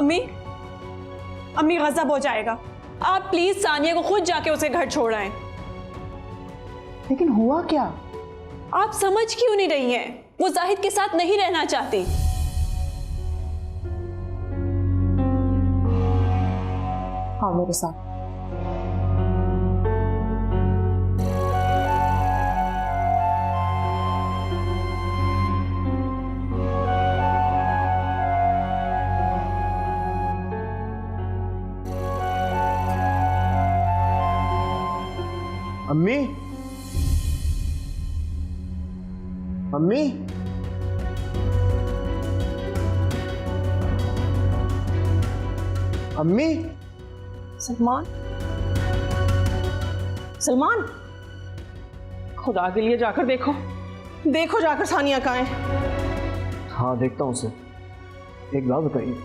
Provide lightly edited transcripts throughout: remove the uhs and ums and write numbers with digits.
अम्मी, अम्मी गजब हो जाएगा। आप प्लीज सानिया को खुद जाके उसके घर छोड़ आए। लेकिन हुआ क्या? आप समझ क्यों नहीं रही हैं? वो जाहिद के साथ नहीं रहना चाहती। हाँ, मेरे साथ। अम्मी, अम्मी, अम्मी। सलमान, सलमान, खुदा के लिए जाकर देखो, देखो जाकर सानिया कहाँ है। हाँ देखता हूँ सर। एक बात बताइए,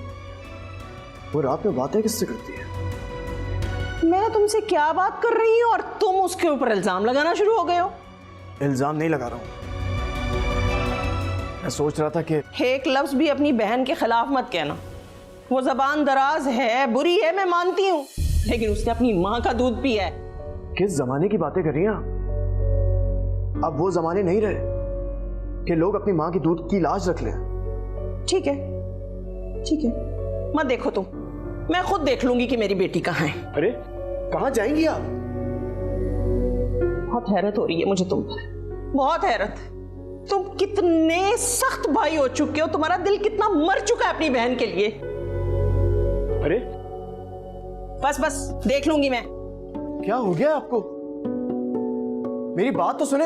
वो रात में बातें किससे करती है? मैं तुमसे क्या बात कर रही हूँ और तुम उसके ऊपर इल्जाम लगाना शुरू हो गए हो। इल्जाम नहीं लगा रहा हूँ, मैं सोच रहा था कि एक लफ्ज भी अपनी बहन के खिलाफ मत कहना। वो जबान दराज है, बुरी है, मैं मानती हूँ, लेकिन उसने अपनी माँ का दूध पिया है। किस जमाने की बातें कर रही हैं आप? अब वो जमाने नहीं रहे कि लोग अपनी माँ की दूध की लाज रख लें। ठीक है, ठीक है, मत देखो तुम, मैं खुद देख लूंगी कि मेरी बेटी कहाँ है। अरे कहाँ जाएंगी आप? बहुत हैरत हो रही है मुझे तुम पर, बहुत हैरत। तुम कितने सख्त भाई हो चुके हो, तुम्हारा दिल कितना मर चुका है अपनी बहन के लिए। अरे बस बस देख लूंगी मैं। क्या हो गया आपको? मेरी बात तो सुने।